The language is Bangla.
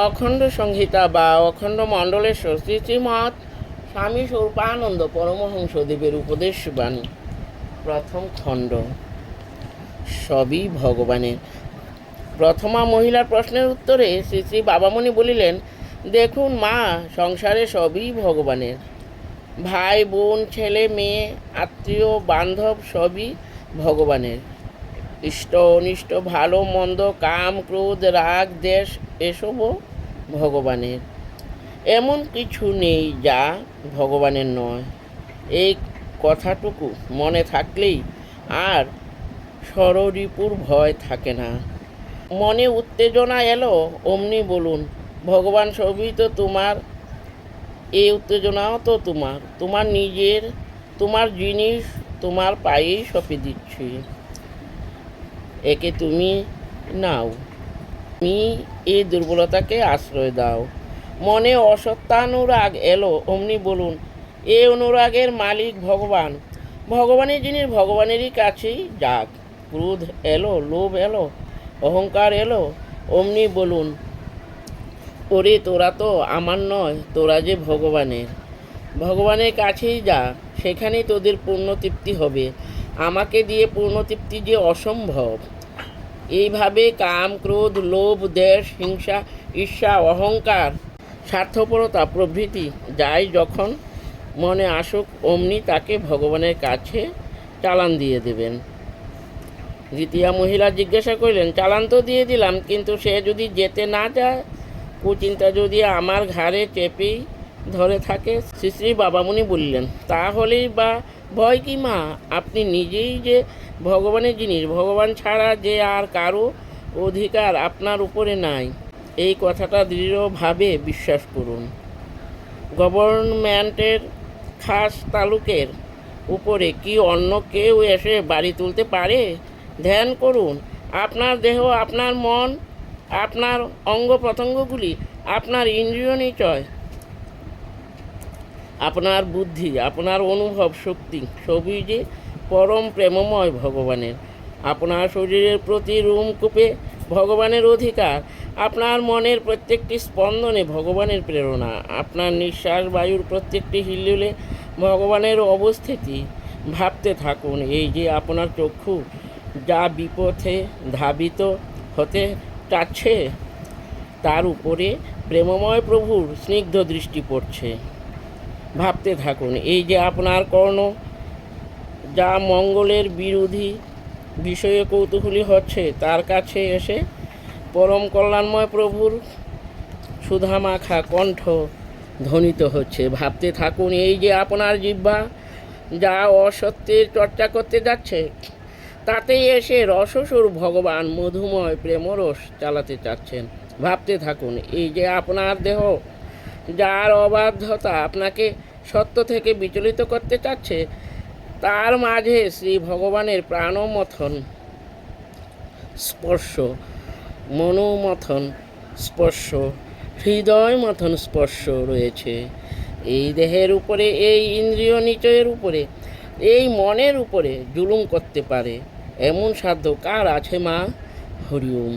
অখণ্ড সংহিতা বা অখণ্ড মণ্ডলেশ্বর শ্রী শ্রীমৎ স্বামী স্বরূপানন্দ পরমহংসদেবের উপদেশ বাণী প্রথম খণ্ড। সবই ভগবানের। প্রথমা মহিলার প্রশ্নের উত্তরে শ্রী শ্রী বাবামণি বলিলেন, দেখুন মা, সংসারে সবই ভগবানের। ভাই বোন, ছেলে মেয়ে, আত্মীয় বান্ধব সবই ভগবানের। ইষ্ট অনিষ্ট, ভালো মন্দ, কাম ক্রোধ রাগ দেশ এসবও ভগবানের। এমন কিছু নেই যা ভগবানের নয়। এই কথাটুকু মনে থাকলেই আর ষড়রিপুর ভয় থাকে না। মনে উত্তেজনা এলো, অমনি বলুন, ভগবান সবই তো তোমার। এই উত্তেজনাও তো তোমার, তোমার নিজের, তোমার জিনিস, তোমার পায়েই সঁপে দিচ্ছি। একে তুমি নাও, তুমি এই দুর্বলতাকে আশ্রয় দাও। মনে অসত্যানুরাগ এলো, অমনি বলুন, এ অনুরাগের মালিক ভগবান। ভগবানের জিনিস ভগবানেরই কাছেই যাক। ক্রোধ এলো, লোভ এলো, অহংকার এলো, অমনি বলুন, ওরে তোরা তো আমার নয়, তোরা যে ভগবানের। ভগবানের কাছেই যা, সেখানেই তোদের পূর্ণতৃপ্তি হবে। আমাকে দিয়ে পূর্ণতৃপ্তি যে অসম্ভব। এইভাবে কাম ক্রোধ লোভ দ্বেষ হিংসা ঈর্ষা অহংকার স্বার্থপরতা প্রভৃতি যাই যখন মনে আসুক, অমনি তাকে ভগবানের কাছে চালান দিয়ে দেবেন। দ্বিতীয় মহিলা জিজ্ঞাসা করলেন, চালান তো দিয়ে দিলাম, কিন্তু সে যদি যেতে না যায়, কুচিন্তা যদি আমার ঘাড়ে চেপেই ধরে থাকে। শ্রী শ্রী বাবামণি বললেন, তাহলেই বা ভয় কি মা? আপনি নিজেই যে ভগবানের জিনিস, ভগবান ছাড়া যে আর কারো অধিকার আপনার উপরে নাই, এই কথাটা দৃঢ়ভাবে বিশ্বাস করুন। গভর্নমেন্টের খাস তালুকের উপরে কি অন্য কেউ এসে বাড়ি তুলতে পারে? ধ্যান করুন, আপনার দেহ, আপনার মন, আপনার অঙ্গ প্রত্যঙ্গগুলি, আপনার ইন্দ্রিয় নিচয়, আপনার বুদ্ধি, আপনার অনুভব শক্তি সবই যে পরম প্রেমময় ভগবানের। আপনার শরীরের প্রতি রোমকূপে ভগবানের অধিকার। আপনার মনের প্রত্যেকটি স্পন্দনে ভগবানের প্রেরণা। আপনার নিঃশ্বাস বায়ুর প্রত্যেকটি হিল্লোলে ভগবানের অবস্থিতি। ভাবতে থাকুন, এই যে আপনার চক্ষু যা বিপথে ধাবিত হতে চাচ্ছে, তার উপরে প্রেমময় প্রভুর স্নিগ্ধ দৃষ্টি পড়ছে। ভাবতে থাকুন, এই যে আপনার কর্ণ যা মঙ্গলের বিরোধী বিষয়ে কৌতূহলী হচ্ছে, তার কাছে এসে পরম কল্যাণময় প্রভুর সুধামাখা কণ্ঠ ধ্বনিত হচ্ছে। ভাবতে থাকুন, এই যে আপনার জিহ্বা যা অসত্যের চর্চা করতে যাচ্ছে, তাতেই এসে রসস্বরূপ ভগবান মধুময় প্রেমরস চালাতে চাচ্ছেন। ভাবতে থাকুন, এই যে আপনার দেহ যার অবাধ্যতা আপনাকে সত্য থেকে বিচলিত করতে চাচ্ছে, তার মাঝে শ্রী ভগবানের প্রাণমথন স্পর্শ, মনোমথন স্পর্শ, হৃদয় মথন স্পর্শ রয়েছে। এই দেহের উপরে, এই ইন্দ্রিয় নিচয়ের উপরে, এই মনের উপরে জুলুম করতে পারে এমন সাধ্য কার আছে মা? হরি ওম।